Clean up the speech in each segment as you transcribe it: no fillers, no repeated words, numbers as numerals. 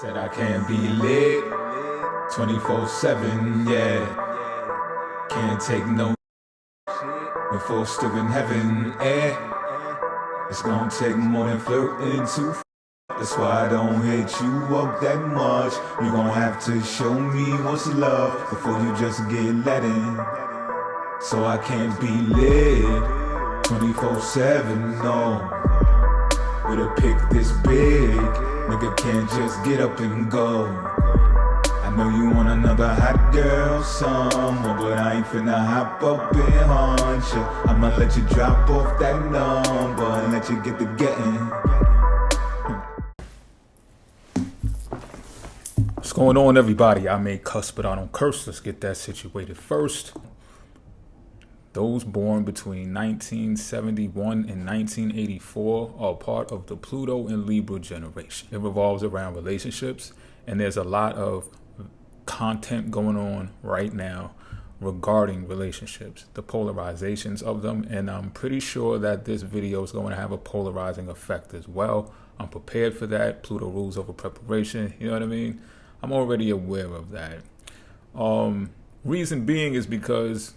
Said I can't be lit 24/7, yeah. Can't take no when forced to in heaven, eh. It's gonna take more than flirting to that's why I don't hit you up that much. You gon' have to show me what's love before you just get let in. So I can't be lit 24/7, no. With a pick this big, nigga can't just get up and go. I know you want another hot girl summer, but I ain't finna hop up and hunt ya. I'ma let you drop off that number and let you get the getting. What's going on, everybody? I may cuss, but I don't curse. Let's get that situated first. Those born between 1971 and 1984 are part of the Pluto and Libra generation. It revolves around relationships, and there's a lot of content going on right now regarding relationships, the polarizations of them, and I'm pretty sure that this video is going to have a polarizing effect as well. I'm prepared for that. Pluto rules over preparation, you know what I mean? I'm already aware of that. Reason being is because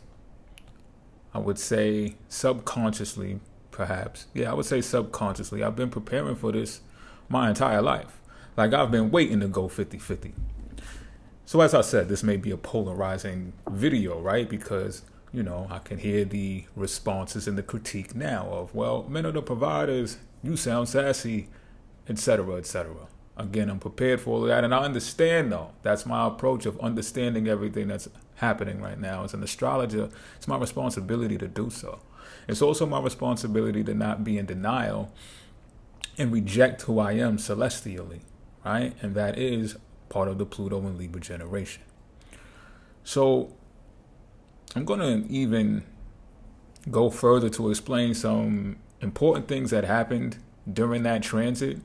I would say subconsciously, perhaps. Yeah, I would say subconsciously. I've been preparing for this my entire life. Like, I've been waiting to go 50-50. So as I said, this may be a polarizing video, right? Because, you know, I can hear the responses and the critique now of, well, men are the providers, you sound sassy, etc., etc. Again, I'm prepared for all of that, and I understand, though. That's my approach of understanding everything that's happening right now. As an astrologer, it's my responsibility to do so. It's also my responsibility to not be in denial and reject who I am celestially, right? And that is part of the Pluto and Libra generation. So I'm going to even go further to explain some important things that happened during that transit,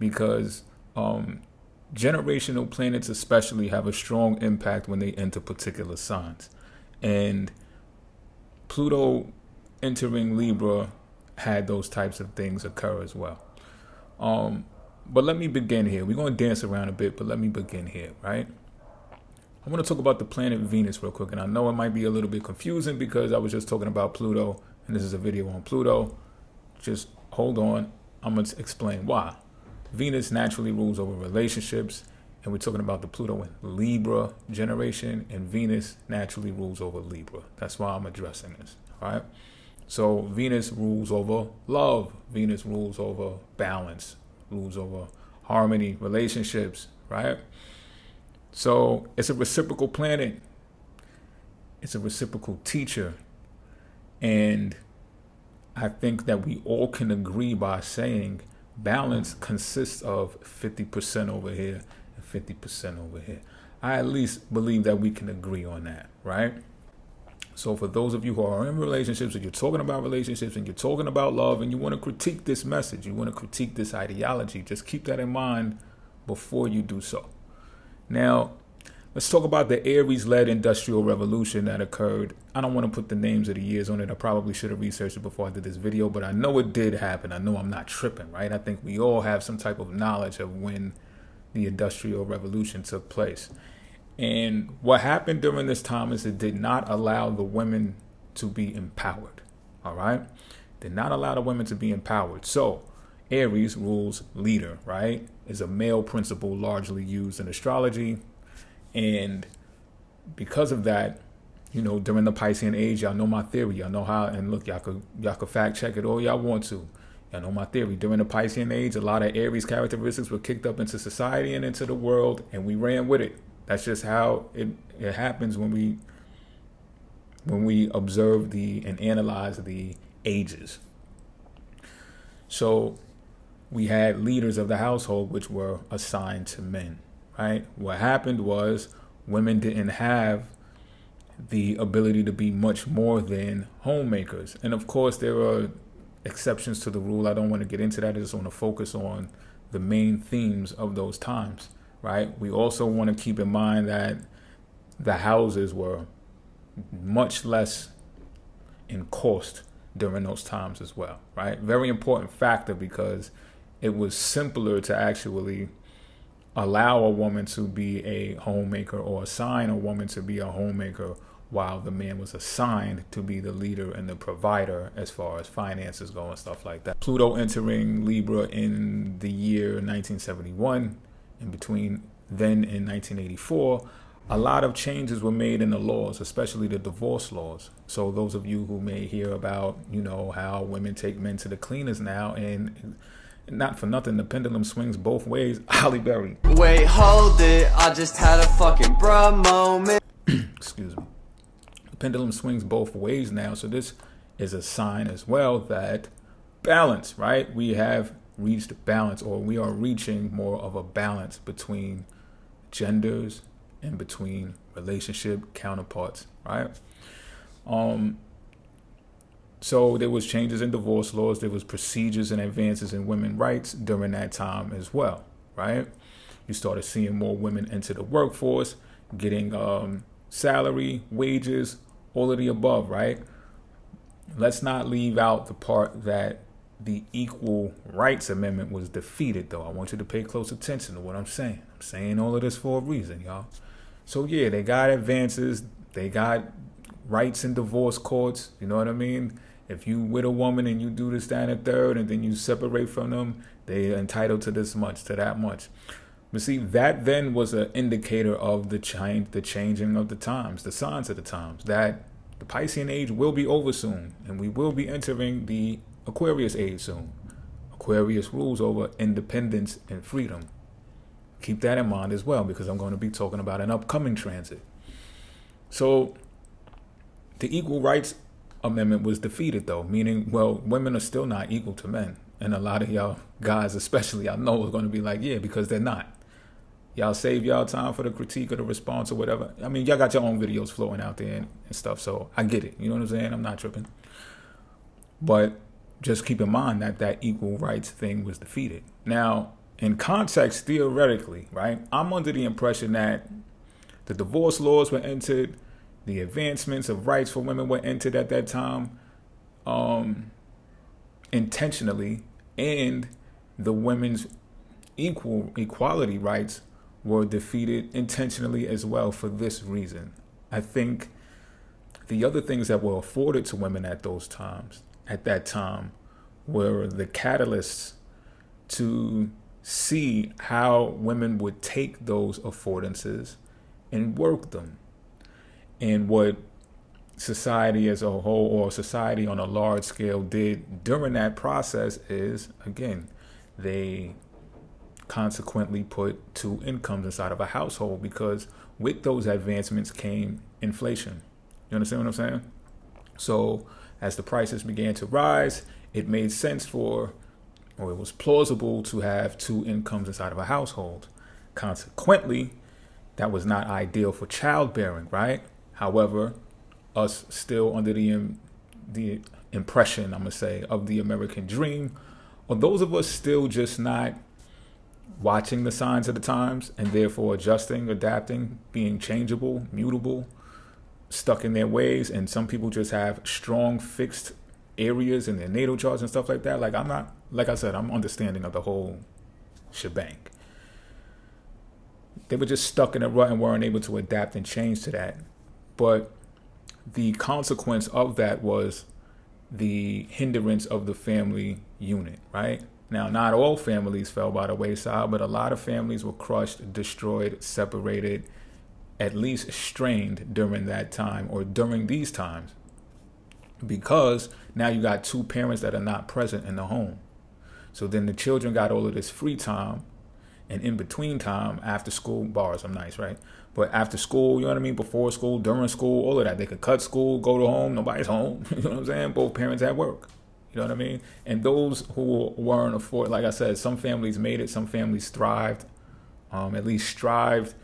because generational planets especially have a strong impact when they enter particular signs. And Pluto entering Libra had those types of things occur as well. But let me begin here. We're going to dance around a bit, but let me begin here, right? I want to talk about the planet Venus real quick. And I know it might be a little bit confusing because I was just talking about Pluto, and this is a video on Pluto. Just hold on. I'm going to explain why. Venus naturally rules over relationships, and we're talking about the Pluto and Libra generation, and Venus naturally rules over Libra. That's why I'm addressing this, all right? So Venus rules over love. Venus rules over balance, rules over harmony, relationships, right? So it's a reciprocal planet. It's a reciprocal teacher. And I think that we all can agree by saying balance consists of 50% over here and 50% over here. I at least believe that we can agree on that, right? So for those of you who are in relationships, and you're talking about relationships, and you're talking about love, and you want to critique this message, you want to critique this ideology, just keep that in mind before you do so. Now, let's talk about the Aries-led industrial revolution that occurred. I don't want to put the names of the years on it. I probably should have researched it before I did this video, but I know it did happen. I know I'm not tripping, right? I think we all have some type of knowledge of when the industrial revolution took place. And what happened during this time is it did not allow the women to be empowered, all right? Did not allow the women to be empowered. So Aries rules leader, right? Is a male principle largely used in astrology. And because of that, you know, during the Piscean age, y'all know my theory. Y'all know how, and look, y'all could fact check it all y'all want to. Y'all know my theory. During the Piscean age, a lot of Aries characteristics were kicked up into society and into the world, and we ran with it. That's just how it happens when we observe and analyze the ages. So we had leaders of the household which were assigned to men, right? What happened was women didn't have the ability to be much more than homemakers. And of course, there are exceptions to the rule. I don't want to get into that. I just want to focus on the main themes of those times, right? We also want to keep in mind that the houses were much less in cost during those times as well, right? Very important factor, because it was simpler to actually allow a woman to be a homemaker or assign a woman to be a homemaker while the man was assigned to be the leader and the provider as far as finances go and stuff like that. Pluto entering Libra in the year 1971, and between then and 1984, a lot of changes were made in the laws, especially the divorce laws. So those of you who may hear about, how women take men to the cleaners now, and not for nothing, the pendulum swings both ways. Holly Berry. Wait, hold it. I just had a fucking bruh moment. Excuse me. The pendulum swings both ways now. So this is a sign as well that balance, right? We have reached balance, or we are reaching more of a balance between genders and between relationship counterparts, right? So there was changes in divorce laws. There was procedures and advances in women's rights during that time as well, right? You started seeing more women enter the workforce, getting salary, wages, all of the above, right? Let's not leave out the part that the Equal Rights Amendment was defeated, though. I want you to pay close attention to what I'm saying. I'm saying all of this for a reason, y'all. So yeah, they got advances. They got rights in divorce courts. You know what I mean? If you with a woman and you do this, that, and the third, and then you separate from them, they're entitled to this much, to that much. But see, that then was an indicator of the changing of the times, the signs of the times, that the Piscean age will be over soon, and we will be entering the Aquarius age soon. Aquarius rules over independence and freedom. Keep that in mind as well, because I'm going to be talking about an upcoming transit. So the Equal Rights Amendment was defeated, though, meaning, well, women are still not equal to men. And a lot of y'all guys, especially, I know, are going to be like, yeah, because they're not. Y'all save y'all time for the critique or the response or whatever. I mean, y'all got your own videos flowing out there and stuff, so I get it. You know what I'm saying? I'm not tripping. But just keep in mind that that equal rights thing was defeated. Now, in context, theoretically, right, I'm under the impression that the divorce laws were entered, the advancements of rights for women were entered at that time intentionally, and the women's equality rights were defeated intentionally as well for this reason. I think the other things that were afforded to women at that time, were the catalysts to see how women would take those affordances and work them. And what society as a whole, or society on a large scale, did during that process is, again, they consequently put two incomes inside of a household, because with those advancements came inflation. You understand what I'm saying? So as the prices began to rise, it made sense or it was plausible to have two incomes inside of a household. Consequently, that was not ideal for childbearing, right? However, us still under the impression, I'm going to say, of the American dream, or those of us still just not watching the signs of the times and therefore adjusting, adapting, being changeable, mutable, stuck in their ways. And some people just have strong fixed areas in their natal charts and stuff like that. Like I said, I'm understanding of the whole shebang. They were just stuck in a rut and weren't able to adapt and change to that. But the consequence of that was the hindrance of the family unit, right? Now, not all families fell by the wayside, but a lot of families were crushed, destroyed, separated, at least strained during that time, or during these times, because now you got two parents that are not present in the home. So then the children got all of this free time, and in between time, after school, bars, I'm nice, right? But after school, you know what I mean? Before school, during school, all of that. They could cut school, go to home, nobody's home. You know what I'm saying? Both parents at work. You know what I mean? And those who weren't afforded, like I said, some families made it, some families thrived, at least strived,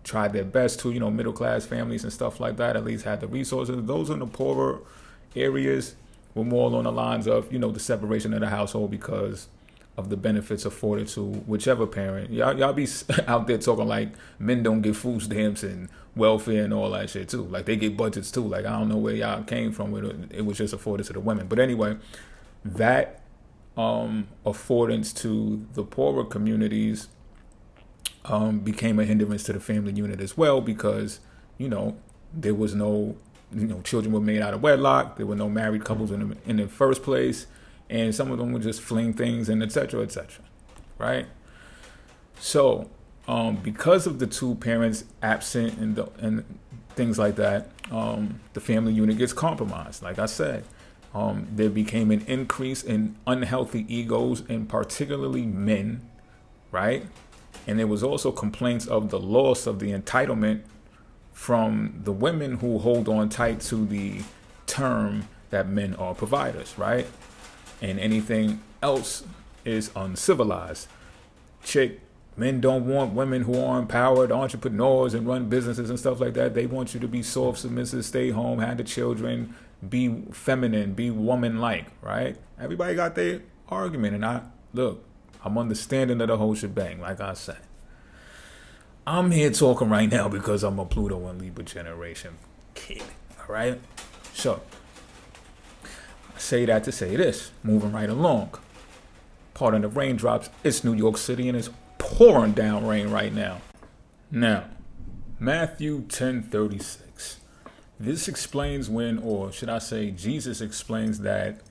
tried their best to, middle class families and stuff like that, at least had the resources. Those in the poorer areas were more along the lines of, the separation of the household because of the benefits afforded to whichever parent. Y'all be out there talking like men don't get food stamps and welfare and all that shit too. Like they get budgets too. Like I don't know where y'all came from with it. It was just afforded to the women. But anyway, that affordance to the poorer communities became a hindrance to the family unit as well, because, there was no, children were made out of wedlock. There were no married couples in the first place. And some of them would just fling things and et cetera, right? So, because of the two parents absent and things like that, the family unit gets compromised. Like I said, there became an increase in unhealthy egos, and particularly men, right? And there was also complaints of the loss of the entitlement from the women who hold on tight to the term that men are providers, right? And anything else is uncivilized. Men don't want women who are empowered, entrepreneurs, and run businesses and stuff like that. They want you to be soft, submissive, stay home, have the children, be feminine, be woman-like, right? Everybody got their argument, and I'm understanding of the whole shebang, like I said. I'm here talking right now because I'm a Pluto and Libra generation kid, all right? So, I say that to say this, moving right along. Pardon the raindrops, it's New York City and it's pouring down rain right now. Now, Matthew 10:36. This explains when, or should I say, Jesus explains that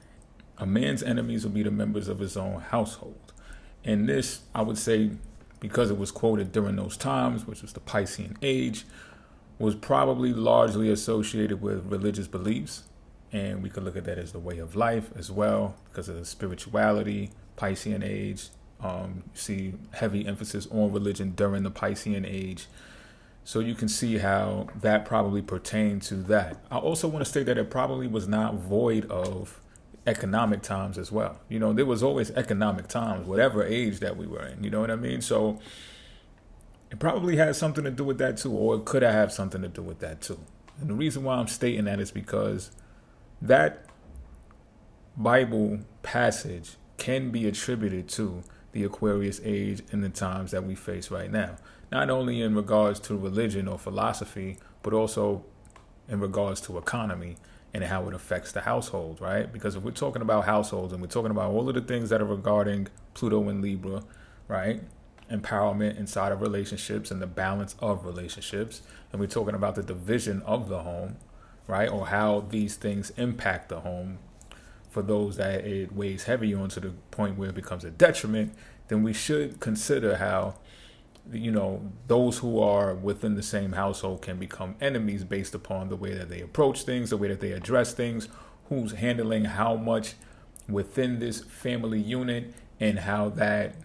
a man's enemies will be the members of his own household. And this, I would say, because it was quoted during those times, which was the Piscean age, was probably largely associated with religious beliefs. And we could look at that as the way of life as well, because of the spirituality, Piscean age. You see heavy emphasis on religion during the Piscean age. So you can see how that probably pertained to that. I also want to state that it probably was not void of economic times as well. There was always economic times, whatever age that we were in, you know what I mean? So it probably had something to do with that too, or it could have something to do with that too. And the reason why I'm stating that is because that Bible passage can be attributed to the Aquarius age and the times that we face right now. Not only in regards to religion or philosophy, but also in regards to economy and how it affects the household, right? Because if we're talking about households and we're talking about all of the things that are regarding Pluto and Libra, right? Empowerment inside of relationships and the balance of relationships. And we're talking about the division of the home, right? Or how these things impact the home for those that it weighs heavy on to the point where it becomes a detriment. Then we should consider how, those who are within the same household can become enemies based upon the way that they approach things, the way that they address things, who's handling how much within this family unit, and how that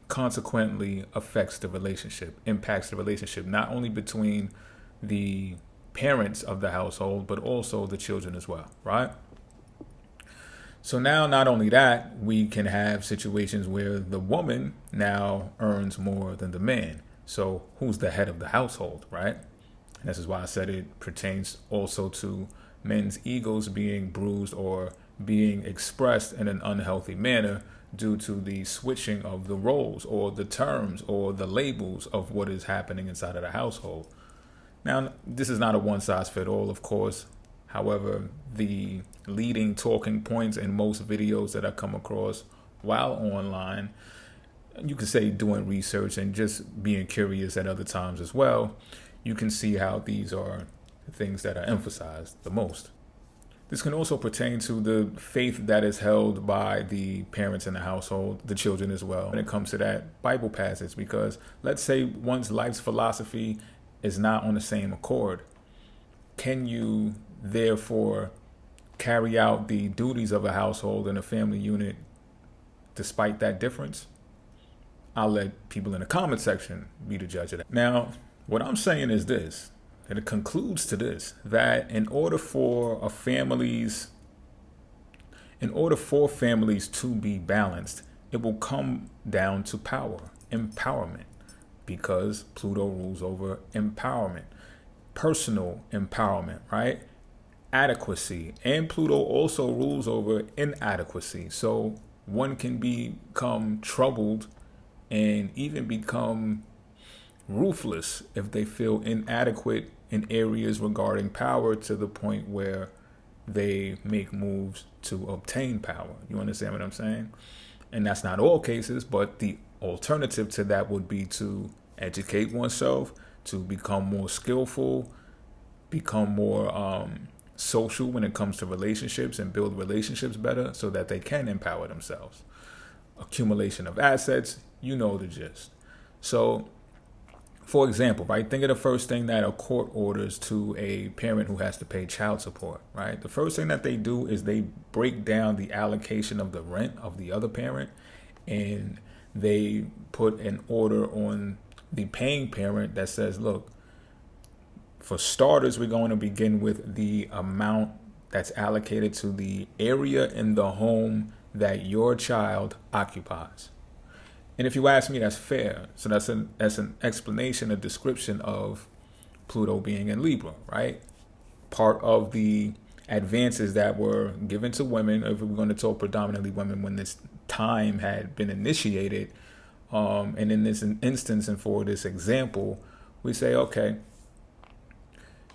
consequently affects the relationship, impacts the relationship, not only between the parents of the household, but also the children as well, right? So now, not only that, we can have situations where the woman now earns more than the man. So who's the head of the household, right? And this is why I said it pertains also to men's egos being bruised or being expressed in an unhealthy manner due to the switching of the roles or the terms or the labels of what is happening inside of the household. Now, this is not a one-size-fits-all, of course. However, the leading talking points in most videos that I come across while online, you could say doing research and just being curious at other times as well, you can see how these are things that are emphasized the most. This can also pertain to the faith that is held by the parents in the household, the children as well, when it comes to that Bible passage. Because let's say one's life's philosophy is not on the same accord. Can you therefore carry out the duties of a household and a family unit despite that difference? I'll let people in the comment section be the judge of that. Now, what I'm saying is this, and it concludes to this, that in order for families to be balanced, it will come down to power, empowerment, because Pluto rules over empowerment, personal empowerment, right? Adequacy. And Pluto also rules over inadequacy. So one can become troubled and even become ruthless if they feel inadequate in areas regarding power, to the point where they make moves to obtain power. You understand what I'm saying? And that's not all cases, but the alternative to that would be to educate oneself, to become more skillful, become more social when it comes to relationships, and build relationships better so that they can empower themselves. Accumulation of assets, you know the gist. So, for example, right, think of the first thing that a court orders to a parent who has to pay child support, right? The first thing that they do is they break down the allocation of the rent of the other parent, and they put an order on the paying parent that says, look, for starters, we're going to begin with the amount that's allocated to the area in the home that your child occupies. And if you ask me, that's fair. So that's an explanation, a description of Pluto being in Libra, right? Part of the advances that were given to women, if we're going to talk predominantly women, when this time had been initiated, and in this instance and for this example, we say, okay,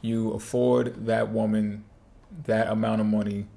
you afford that woman that amount of money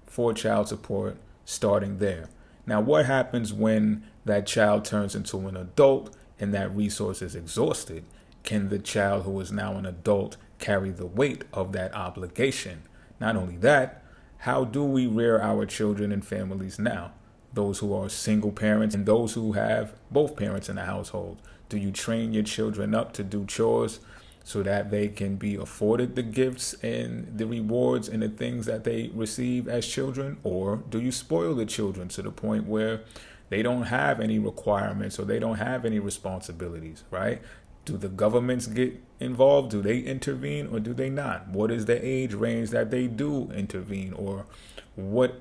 for child support starting there. Now, what happens when that child turns into an adult and that resource is exhausted? Can the child who is now an adult carry the weight of that obligation? Not only that, how do we rear our children and families now? Those who are single parents and those who have both parents in the household. Do you train your children up to do chores so that they can be afforded the gifts and the rewards and the things that they receive as children? Or do you spoil the children to the point where they don't have any requirements or they don't have any responsibilities, right? Do the governments get involved? Do they intervene or do they not? What is the age range that they do intervene? Or what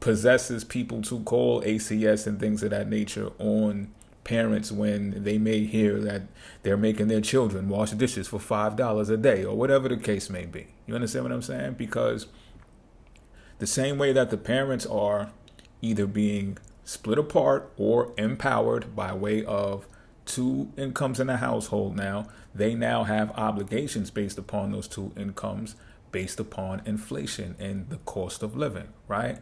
possesses people to call ACS and things of that nature on parents when they may hear that they're making their children wash dishes for $5 a day or whatever the case may be? You understand what I'm saying? Because the same way that the parents are either being split apart or empowered by way of two incomes in a household now, they now have obligations based upon those two incomes, based upon inflation and the cost of living, right?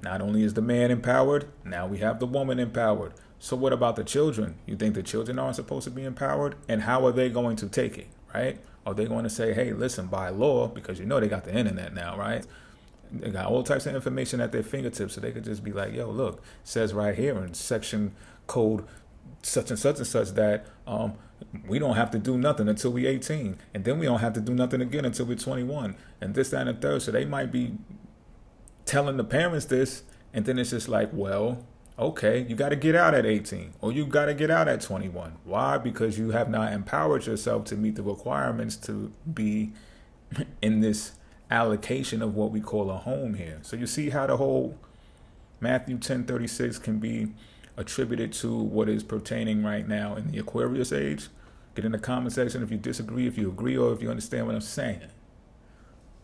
Not only is the man empowered, now we have the woman empowered. So what about the children? You think the children aren't supposed to be empowered? And how are they going to take it, right? Are they going to say, hey, listen, by law, because you know they got the internet now, right? They got all types of information at their fingertips, so they could just be like, yo, look, it says right here in section code such and such that we don't have to do nothing until we 18. And then we don't have to do nothing again until we're 21. And this, that, and the third. So they might be telling the parents this, and then it's just like, well, okay, you got to get out at 18 or you got to get out at 21. Why? Because you have not empowered yourself to meet the requirements to be in this allocation of what we call a home here. So you see how the whole Matthew 10:36 can be attributed to what is pertaining right now in the Aquarius age. Get in the comment section if you disagree, if you agree, or if you understand what I'm saying.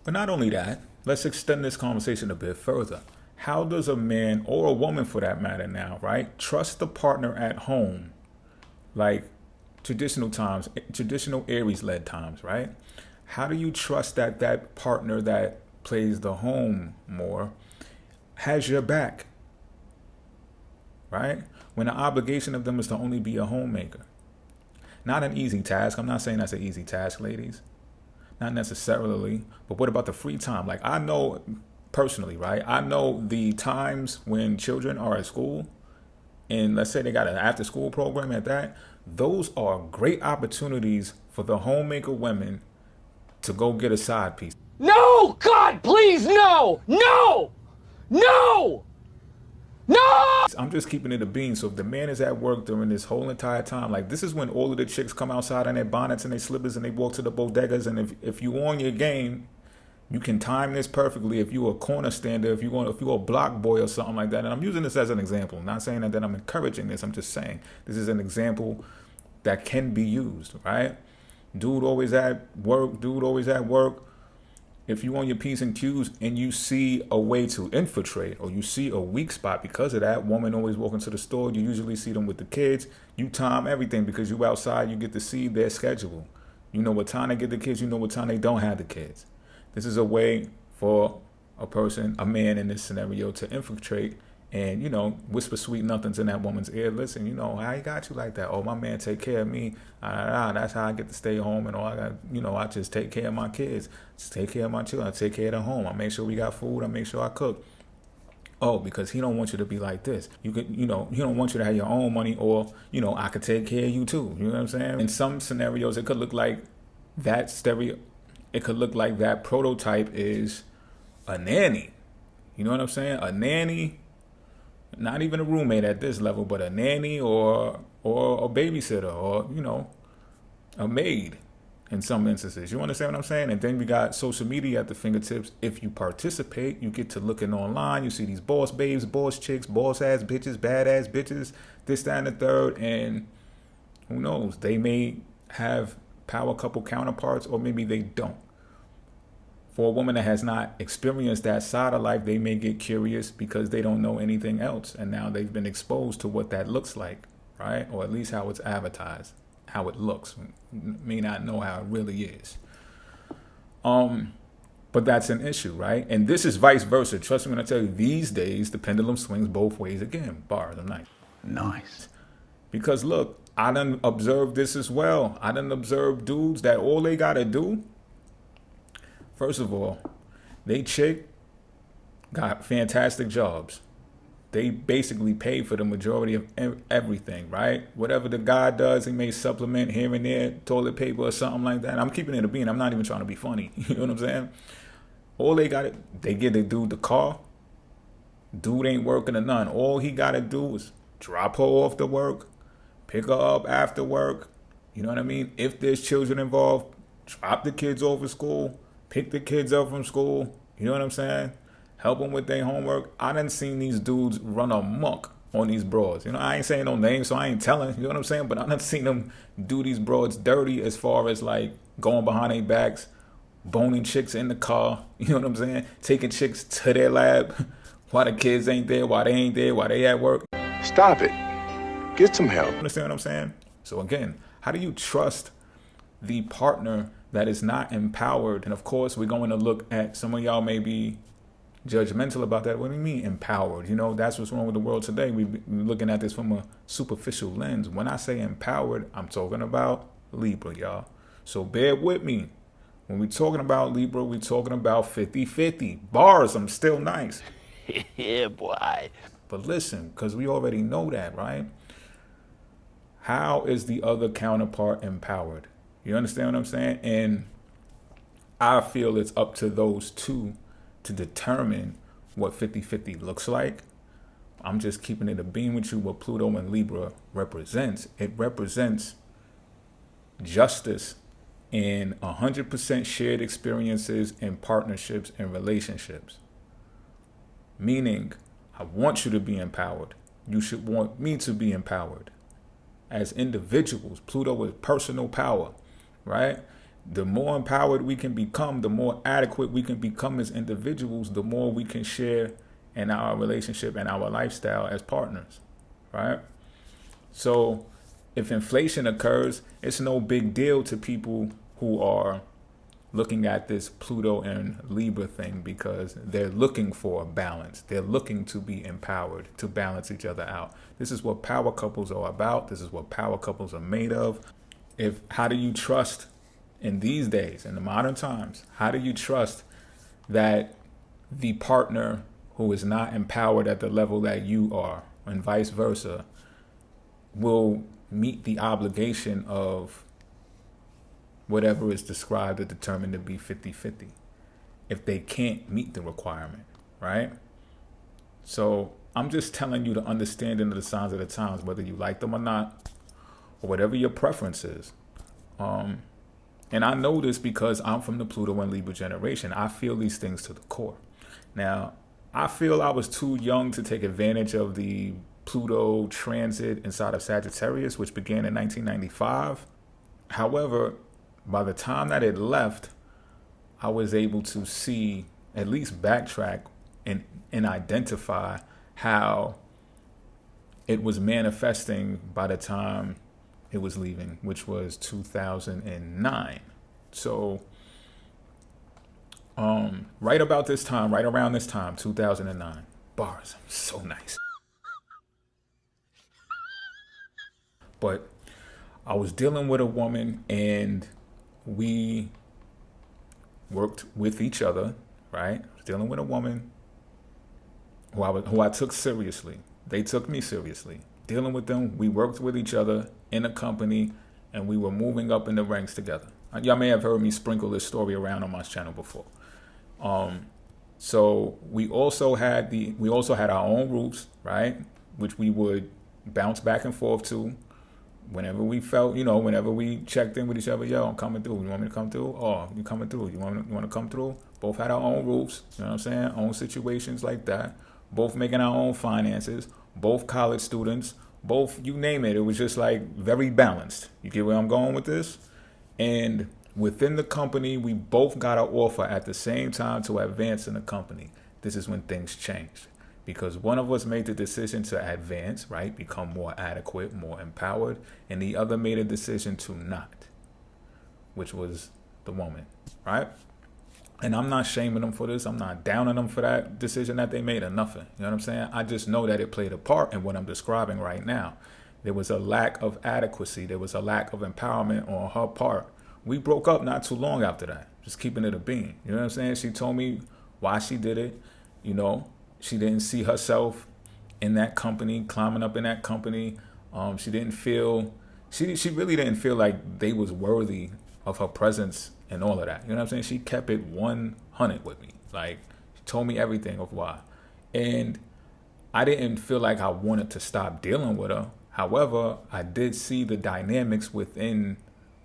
But not only that, let's extend this conversation a bit further. How does a man, or a woman for that matter now, right, trust the partner at home, like traditional times, traditional Aries-led times, right? How do you trust that that partner that plays the home more has your back, right? When the obligation of them is to only be a homemaker. Not an easy task. I'm not saying that's an easy task, ladies. Not necessarily. But what about the free time? Like, I know personally, right? I know the times when children are at school, and let's say they got an after school program at that, those are great opportunities for the homemaker women to go get a side piece. No! God, please, no! No! No! No! I'm just keeping it a bean. So if the man is at work during this whole entire time, like this is when all of the chicks come outside in their bonnets and their slippers and they walk to the bodegas. And if you on your game, you can time this perfectly. If you're a corner stander, if you're a block boy or something like that. And I'm using this as an example. I'm not saying that I'm encouraging this. I'm just saying this is an example that can be used, right? Dude always at work. If you on your P's and Q's and you see a way to infiltrate or you see a weak spot because of that, woman always walking to the store, you usually see them with the kids. You time everything because you outside, you get to see their schedule. You know what time they get the kids, you know what time they don't have the kids. This is a way for a person, a man in this scenario, to infiltrate and, you know, whisper sweet nothings in that woman's ear. Listen, you know, I ain't got you like that. Oh, my man take care of me. That's how I get to stay home, and all I got, you know, I just take care of my kids, just take care of my children, I take care of the home. I make sure we got food. I make sure I cook. Oh, because he don't want you to be like this. You could, you know, he don't want you to have your own money, or, you know, I could take care of you too. You know what I'm saying? In some scenarios, it could look like that it could look like that prototype is a nanny. You know what I'm saying? A nanny. Not even a roommate at this level, but a nanny or a babysitter, or, you know, a maid in some instances. You understand what I'm saying? And then we got social media at the fingertips. If you participate, you get to looking online. You see these boss babes, boss chicks, boss ass bitches, badass bitches, this, that, and the third. And who knows? They may have power couple counterparts, or maybe they don't. For a woman that has not experienced that side of life, they may get curious because they don't know anything else. And now they've been exposed to what that looks like, right? Or at least how it's advertised, how it looks. May not know how it really is. But that's an issue, right? And this is vice versa. Trust me when I tell you, these days, the pendulum swings both ways again. Bars, I'm nice. Nice. Because look, I done observed this as well. I done observed dudes that all they got to do, first of all, they chick got fantastic jobs. They basically pay for the majority of everything, right? Whatever the guy does, he may supplement here and there, toilet paper or something like that. I'm keeping it a bean. I'm not even trying to be funny. You know what I'm saying? All they got, they get the dude the car. Dude ain't working or none. All he got to do is drop her off to work, pick her up after work. You know what I mean? If there's children involved, drop the kids off at school. Pick the kids up from school, you know what I'm saying? Help them with their homework. I done seen these dudes run amok on these broads. You know, I ain't saying no names, so I ain't telling, you know what I'm saying? But I done seen them do these broads dirty as far as like going behind their backs, boning chicks in the car, you know what I'm saying? Taking chicks to their lab while the kids ain't there, while they ain't there, while they at work. Stop it. Get some help. Understand what I'm saying? So again, how do you trust the partner that is not empowered? And of course, we're going to look at, some of y'all may be judgmental about that. What do you mean empowered? You know, that's what's wrong with the world today. We're looking at this from a superficial lens. When I say empowered, I'm talking about Libra, y'all. So bear with me. When we're talking about Libra, we're talking about 50-50. Bars, I'm still nice. Yeah, boy. But listen, because we already know that, right? How is the other counterpart empowered? You understand what I'm saying? And I feel it's up to those two to determine what 50-50 looks like. I'm just keeping it a beam with you. What Pluto and Libra represents. It represents justice in 100% shared experiences and partnerships and relationships. Meaning, I want you to be empowered. You should want me to be empowered. As individuals, Pluto is personal power. Right? The more empowered we can become, the more adequate we can become as individuals, the more we can share in our relationship and our lifestyle as partners. Right? So if inflation occurs, it's no big deal to people who are looking at this Pluto and Libra thing, because they're looking for a balance. They're looking to be empowered, to balance each other out. This is what power couples are about. This is what power couples are made of. How do you trust in these days, in the modern times, how do you trust that the partner who is not empowered at the level that you are, and vice versa, will meet the obligation of whatever is described or determined to be 50-50 if they can't meet the requirement, right? So I'm just telling you the understanding of the signs of the times, whether you like them or not, or whatever your preference is. And I know this because I'm from the Pluto and Libra generation. I feel these things to the core. Now, I feel I was too young to take advantage of the Pluto transit inside of Sagittarius, which began in 1995. However, by the time that it left, I was able to see, at least backtrack and identify how it was manifesting by the time it was leaving, which was 2009. So right around this time, 2009, bars. So nice. But I was dealing with a woman and we worked with each other, right? I was dealing with a woman who I took seriously. They took me seriously. Dealing with them, we worked with each other in a company and we were moving up in the ranks together. Y'all may have heard me sprinkle this story around on my channel before. So we also had our own roofs, right? Which we would bounce back and forth to whenever we felt, whenever we checked in with each other. Yo, I'm coming through. You want me to come through? Oh, you coming through? You want to come through? Both had our own roofs. You know what I'm saying? Own situations like that. Both making our own finances. Both college students. Both, you name it. It was just like very balanced. You get where I'm going with this? And within the company, we both got an offer at the same time to advance in the company. This is when things changed. Because one of us made the decision to advance, right? Become more adequate, more empowered. And the other made a decision to not, which was the woman, right? And I'm not shaming them for this. I'm not downing them for that decision that they made or nothing. You know what I'm saying? I just know that it played a part in what I'm describing right now. There was a lack of adequacy. There was a lack of empowerment on her part. We broke up not too long after that, just keeping it a bean. You know what I'm saying? She told me why she did it. She didn't see herself in that company, climbing up in that company. She really didn't feel like they was worthy of her presence and all of that. You know what I'm saying? She kept it 100 with me. Like, she told me everything of why. And I didn't feel like I wanted to stop dealing with her. However, I did see the dynamics within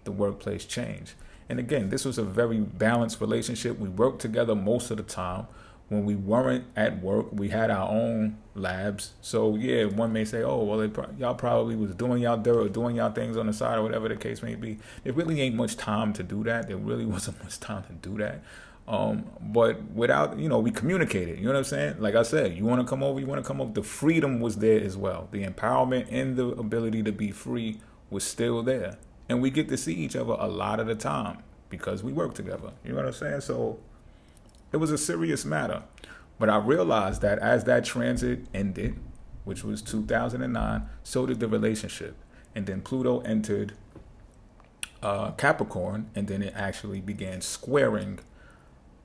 the workplace change. And again, this was a very balanced relationship. We worked together most of the time. When we weren't at work, we had our own labs. So yeah, one may say, oh, well, y'all probably was doing y'all dirt or doing y'all things on the side or whatever the case may be. There really ain't much time to do that. There really wasn't much time to do that. But without, we communicated, you know what I'm saying? Like I said, you want to come over, the freedom was there as well. The empowerment and the ability to be free was still there. And we get to see each other a lot of the time because we work together. You know what I'm saying? So it was a serious matter. But I realized that as that transit ended, which was 2009, so did the relationship. And then Pluto entered Capricorn, and then it actually began squaring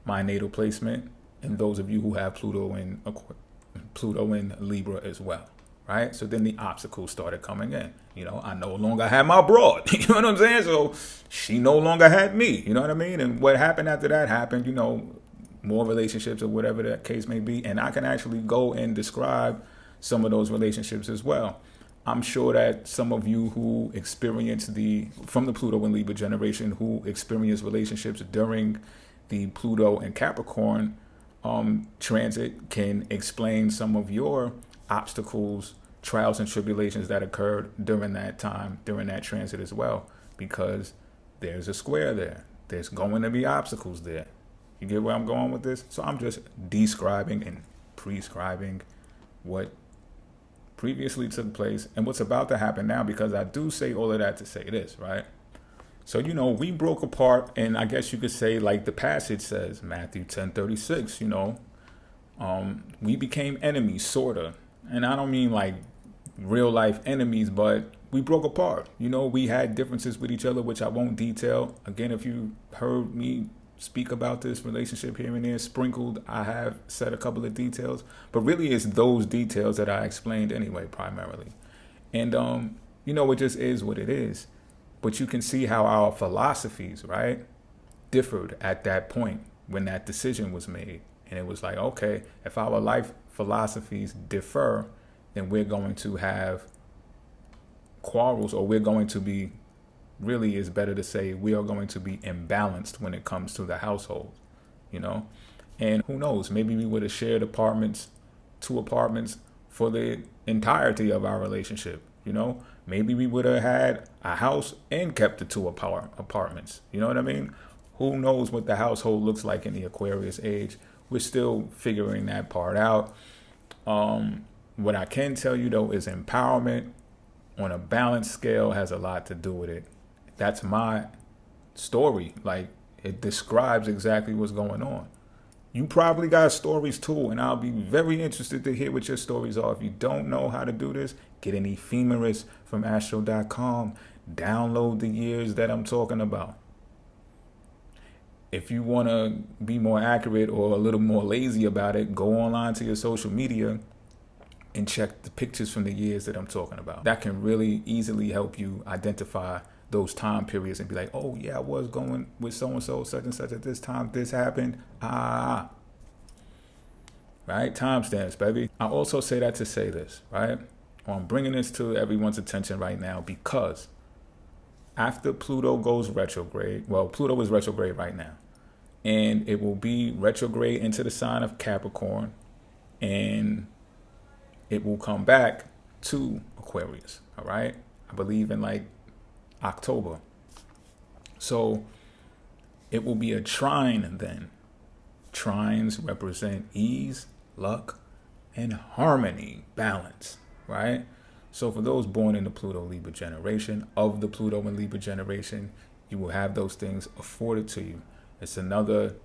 my natal placement. And those of you who have Pluto in Libra as well. Right? So then the obstacles started coming in. I no longer had my broad. You know what I'm saying? So she no longer had me. You know what I mean? And what happened after that happened, more relationships or whatever that case may be. And I can actually go and describe some of those relationships as well. I'm sure that some of you who experienced from the Pluto and Libra generation who experienced relationships during the Pluto and Capricorn transit can explain some of your obstacles, trials, and tribulations that occurred during that time, during that transit as well, because there's a square there. There's going to be obstacles there. You get where I'm going with this? So I'm just describing and prescribing what previously took place and what's about to happen now, because I do say all of that to say this, right? So, we broke apart, and I guess you could say, like the passage says, Matthew 10:36, we became enemies, sort of. And I don't mean like real life enemies, but we broke apart. We had differences with each other, which I won't detail. Again, if you heard me speak about this relationship here and there sprinkled, I have said a couple of details, but really it's those details that I explained anyway, primarily. And, it just is what it is. But you can see how our philosophies, right, differed at that point when that decision was made. And it was like, okay, if our life philosophies differ, then we're going to have quarrels, or we're going to be, really is better to say, we are going to be imbalanced when it comes to the household, And who knows, maybe we would have shared two apartments for the entirety of our relationship, Maybe we would have had a house and kept the two apartments, you know what I mean? Who knows what the household looks like in the Aquarius age? We're still figuring that part out. What I can tell you, though, is empowerment on a balanced scale has a lot to do with it. That's my story. Like, it describes exactly what's going on. You probably got stories too, and I'll be very interested to hear what your stories are. If you don't know how to do this, get an ephemeris from astro.com. Download the years that I'm talking about. If you want to be more accurate or a little more lazy about it, go online to your social media and check the pictures from the years that I'm talking about. That can really easily help you identify those time periods and be like, oh yeah, I was going with so-and-so, such and such at this time, this happened. Right? Timestamps, baby. I also say that to say this, right? I'm bringing this to everyone's attention right now because after Pluto goes retrograde, well, Pluto is retrograde right now, and it will be retrograde into the sign of Capricorn, and it will come back to Aquarius, all right? I believe in like October. So it will be a trine then. Trines represent ease, luck, and harmony, balance, right? So for those born in the Pluto Libra generation, of the Pluto and Libra generation, you will have those things afforded to you. It's another,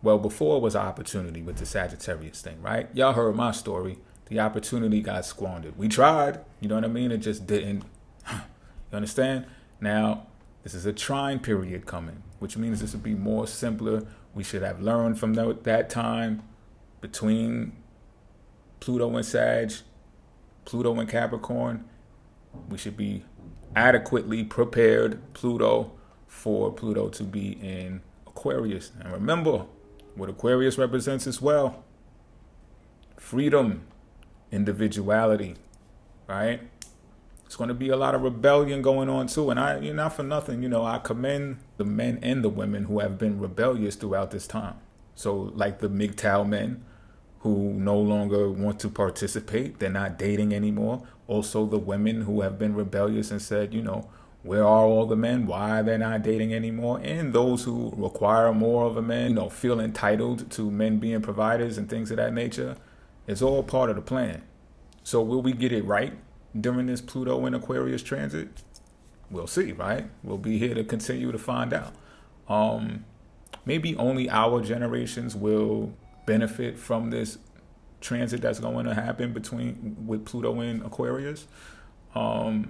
well, before it was an opportunity with the Sagittarius thing, right? Y'all heard my story. The opportunity got squandered. We tried, you know what I mean? It just didn't. You understand? Now, this is a trine period coming, which means this will be more simpler. We should have learned from that time between Pluto and Sag, Pluto and Capricorn. We should be adequately prepared, for Pluto to be in Aquarius. And remember, what Aquarius represents as well: freedom, individuality, right? It's going to be a lot of rebellion going on too. And you're not for nothing, I commend the men and the women who have been rebellious throughout this time. So like the MGTOW men who no longer want to participate, they're not dating anymore. Also the women who have been rebellious and said, where are all the men? Why they're not dating anymore? And those who require more of a man, feel entitled to men being providers and things of that nature. It's all part of the plan. So will we get it right during this Pluto and Aquarius transit? We'll see, right? We'll be here to continue to find out. Maybe only our generations will benefit from this transit that's going to happen with Pluto and Aquarius, while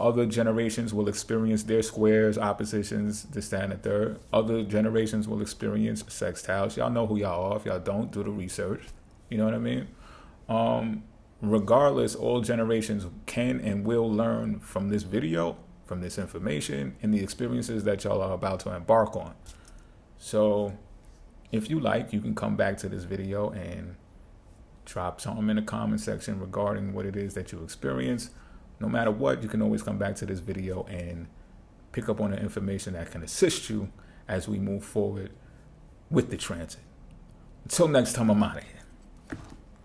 other generations will experience their squares, oppositions, this, that, and the third. Other generations will experience sextiles. Y'all know who y'all are. If y'all don't, do the research. You know what I mean? Regardless, all generations can and will learn from this video, from this information, and the experiences that y'all are about to embark on. So if you like, you can come back to this video and drop something in the comment section regarding what it is that you experience. No matter what, you can always come back to this video and pick up on the information that can assist you as we move forward with the transit. Until next time, I'm out of here.